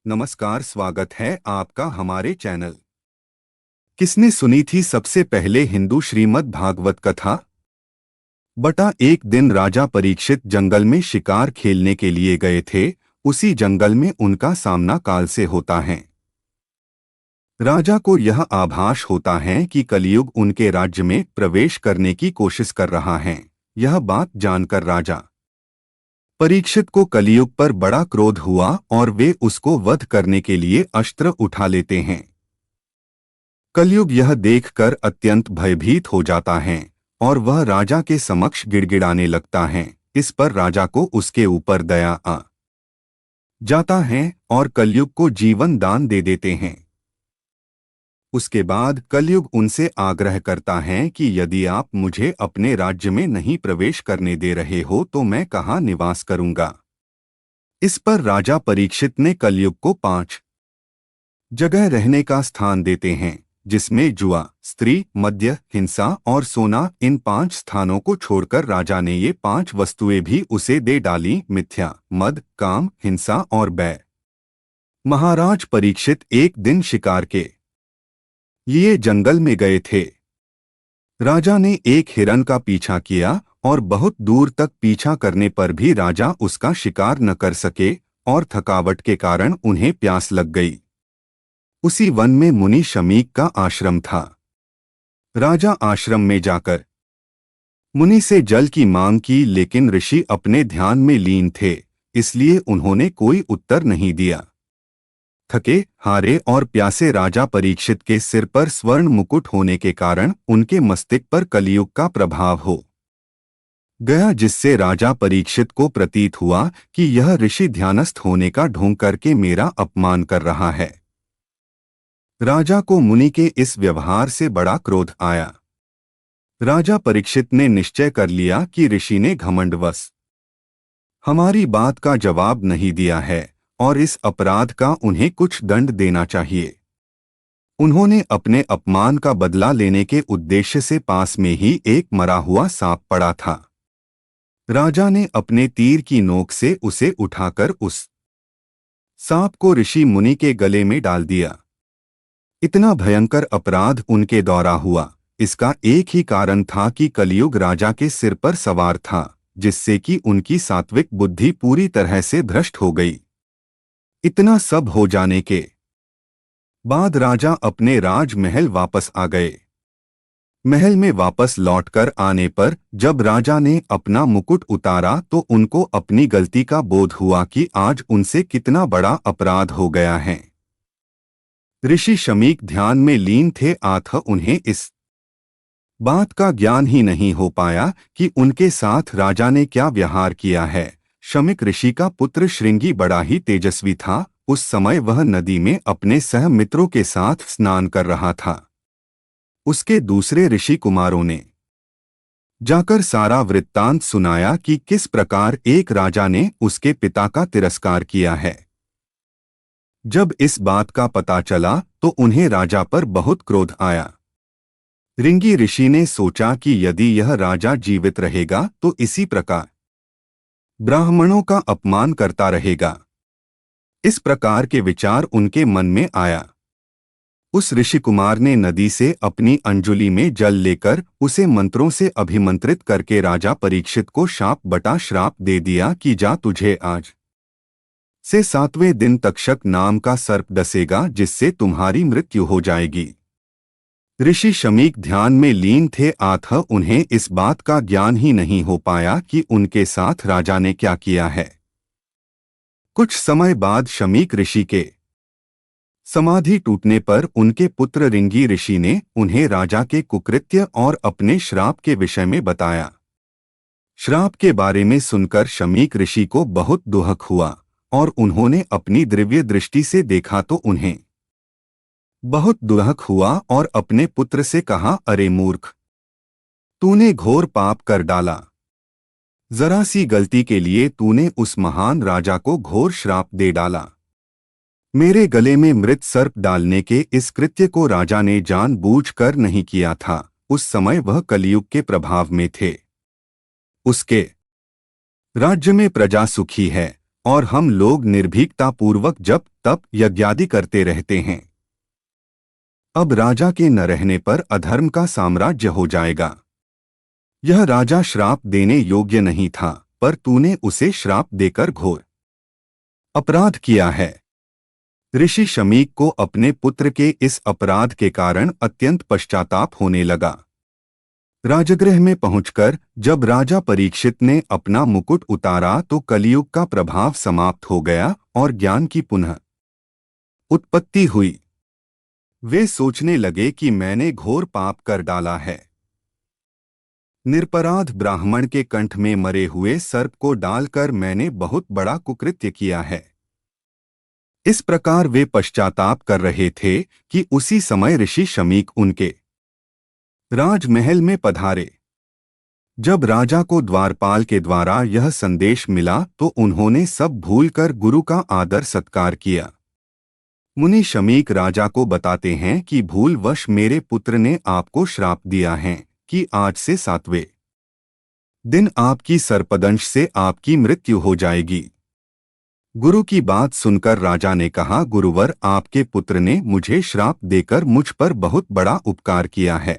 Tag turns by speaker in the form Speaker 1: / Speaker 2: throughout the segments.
Speaker 1: नमस्कार, स्वागत है आपका हमारे चैनल। किसने सुनी थी सबसे पहले हिंदू श्रीमद् भागवत कथा? एक दिन राजा परीक्षित जंगल में शिकार खेलने के लिए गए थे। उसी जंगल में उनका सामना काल से होता है। राजा को यह आभास होता है कि कलयुग उनके राज्य में प्रवेश करने की कोशिश कर रहा है। यह बात जानकर राजा परीक्षित को कलयुग पर बड़ा क्रोध हुआ और वे उसको वध करने के लिए अस्त्र उठा लेते हैं। कलयुग यह देखकर अत्यंत भयभीत हो जाता है और वह राजा के समक्ष गिड़गिड़ाने लगता है। इस पर राजा को उसके ऊपर दया आ जाता है और कलयुग को जीवन दान दे देते हैं। उसके बाद कलयुग उनसे आग्रह करता है कि यदि आप मुझे अपने राज्य में नहीं प्रवेश करने दे रहे हो तो मैं कहाँ निवास करूंगा। इस पर राजा परीक्षित ने कलयुग को 5 जगह रहने का स्थान देते हैं, जिसमें जुआ, स्त्री, मद्य, हिंसा और सोना। इन 5 स्थानों को छोड़कर राजा ने ये 5 वस्तुएं भी उसे दे डाली: मिथ्या, मद, काम, हिंसा और बैर। महाराज परीक्षित एक दिन शिकार के लिए जंगल में गए थे। राजा ने एक हिरन का पीछा किया और बहुत दूर तक पीछा करने पर भी राजा उसका शिकार न कर सके और थकावट के कारण उन्हें प्यास लग गई। उसी वन में मुनि शमीक का आश्रम था। राजा आश्रम में जाकर मुनि से जल की मांग की, लेकिन ऋषि अपने ध्यान में लीन थे, इसलिए उन्होंने कोई उत्तर नहीं दिया। थके हारे और प्यासे राजा परीक्षित के सिर पर स्वर्ण मुकुट होने के कारण उनके मस्तिष्क पर कलयुग का प्रभाव हो गया, जिससे राजा परीक्षित को प्रतीत हुआ कि यह ऋषि ध्यानस्थ होने का ढोंग करके मेरा अपमान कर रहा है। राजा को मुनि के इस व्यवहार से बड़ा क्रोध आया। राजा परीक्षित ने निश्चय कर लिया कि ऋषि ने घमंडवश हमारी बात का जवाब नहीं दिया है और इस अपराध का उन्हें कुछ दंड देना चाहिए। उन्होंने अपने अपमान का बदला लेने के उद्देश्य से पास में ही एक मरा हुआ सांप पड़ा था। राजा ने अपने तीर की नोक से उसे उठाकर उस सांप को ऋषि मुनि के गले में डाल दिया। इतना भयंकर अपराध उनके द्वारा हुआ, इसका एक ही कारण था कि कलयुग राजा के सिर पर सवार था, जिससे कि उनकी सात्विक बुद्धि पूरी तरह से भ्रष्ट हो गई। इतना सब हो जाने के बाद राजा अपने राजमहल वापस आ गए। महल में वापस लौटकर आने पर जब राजा ने अपना मुकुट उतारा तो उनको अपनी गलती का बोध हुआ कि आज उनसे कितना बड़ा अपराध हो गया है। ऋषि शमीक ध्यान में लीन थे, अतः उन्हें इस बात का ज्ञान ही नहीं हो पाया कि उनके साथ राजा ने क्या व्यवहार किया है। शमीक ऋषि का पुत्र श्रृंगी बड़ा ही तेजस्वी था। उस समय वह नदी में अपने सह मित्रों के साथ स्नान कर रहा था। उसके दूसरे ऋषि कुमारों ने जाकर सारा वृत्तांत सुनाया कि किस प्रकार एक राजा ने उसके पिता का तिरस्कार किया है। जब इस बात का पता चला तो उन्हें राजा पर बहुत क्रोध आया। श्रृंगी ऋषि ने सोचा कि यदि यह राजा जीवित रहेगा तो इसी प्रकार ब्राह्मणों का अपमान करता रहेगा। इस प्रकार के विचार उनके मन में आया। उस ऋषि कुमार ने नदी से अपनी अंजुली में जल लेकर उसे मंत्रों से अभिमंत्रित करके राजा परीक्षित को शाप बटा श्राप दे दिया कि जा, तुझे आज से 7वें दिन तक्षक नाम का सर्प डसेगा, जिससे तुम्हारी मृत्यु हो जाएगी। ऋषि शमीक ध्यान में लीन थे, अतः उन्हें इस बात का ज्ञान ही नहीं हो पाया कि उनके साथ राजा ने क्या किया है। कुछ समय बाद शमीक ऋषि के समाधि टूटने पर उनके पुत्र श्रृंगी ऋषि ने उन्हें राजा के कुकृत्य और अपने श्राप के विषय में बताया। श्राप के बारे में सुनकर शमीक ऋषि को बहुत दुख हुआ और उन्होंने अपनी दिव्य दृष्टि से देखा तो उन्हें बहुत दुख हुआ और अपने पुत्र से कहा, अरे मूर्ख, तूने घोर पाप कर डाला। जरा सी गलती के लिए तूने उस महान राजा को घोर श्राप दे डाला। मेरे गले में मृत सर्प डालने के इस कृत्य को राजा ने जानबूझकर नहीं किया था। उस समय वह कलयुग के प्रभाव में थे। उसके राज्य में प्रजा सुखी है और हम लोग निर्भीकतापूर्वक जप तप यज्ञादि करते रहते हैं। अब राजा के न रहने पर अधर्म का साम्राज्य हो जाएगा। यह राजा श्राप देने योग्य नहीं था, पर तूने उसे श्राप देकर घोर अपराध किया है। ऋषि शमीक को अपने पुत्र के इस अपराध के कारण अत्यंत पश्चाताप होने लगा। राजगृह में पहुंचकर जब राजा परीक्षित ने अपना मुकुट उतारा तो कलियुग का प्रभाव समाप्त हो गया और ज्ञान की पुनः उत्पत्ति हुई। वे सोचने लगे कि मैंने घोर पाप कर डाला है। निरपराध ब्राह्मण के कंठ में मरे हुए सर्प को डालकर मैंने बहुत बड़ा कुकृत्य किया है। इस प्रकार वे पश्चाताप कर रहे थे कि उसी समय ऋषि शमीक उनके राजमहल में पधारे। जब राजा को द्वारपाल के द्वारा यह संदेश मिला तो उन्होंने सब भूलकर गुरु का आदर सत्कार किया। मुनि शमीक राजा को बताते हैं कि भूलवश मेरे पुत्र ने आपको श्राप दिया है कि आज से 7वें दिन आपकी सर्पदंश से आपकी मृत्यु हो जाएगी। गुरु की बात सुनकर राजा ने कहा, गुरुवर, आपके पुत्र ने मुझे श्राप देकर मुझ पर बहुत बड़ा उपकार किया है।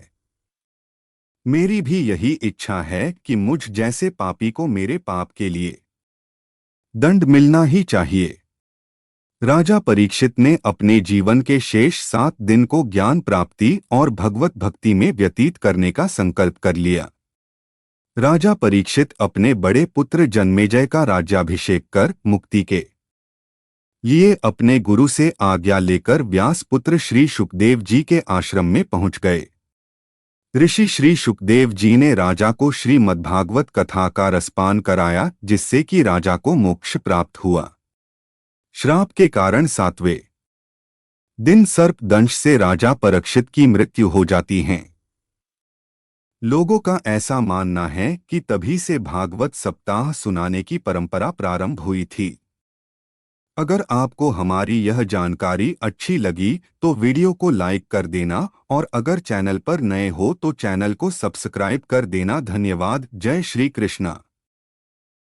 Speaker 1: मेरी भी यही इच्छा है कि मुझ जैसे पापी को मेरे पाप के लिए दंड मिलना ही चाहिए। राजा परीक्षित ने अपने जीवन के शेष 7 दिन को ज्ञान प्राप्ति और भगवत भक्ति में व्यतीत करने का संकल्प कर लिया। राजा परीक्षित अपने बड़े पुत्र जन्मेजय का राज्याभिषेक कर मुक्ति के लिए अपने गुरु से आज्ञा लेकर व्यास पुत्र श्री शुकदेव जी के आश्रम में पहुंच गए। ऋषि श्री शुकदेव जी ने राजा को श्रीमद्भागवत कथा का रसपान कराया, जिससे कि राजा को मोक्ष प्राप्त हुआ। श्राप के कारण 7वें दिन सर्प दंश से राजा परीक्षित की मृत्यु हो जाती है। लोगों का ऐसा मानना है कि तभी से भागवत सप्ताह सुनाने की परंपरा प्रारंभ हुई थी। अगर आपको हमारी यह जानकारी अच्छी लगी तो वीडियो को लाइक कर देना और अगर चैनल पर नए हो तो चैनल को सब्सक्राइब कर देना। धन्यवाद। जय श्री कृष्णा।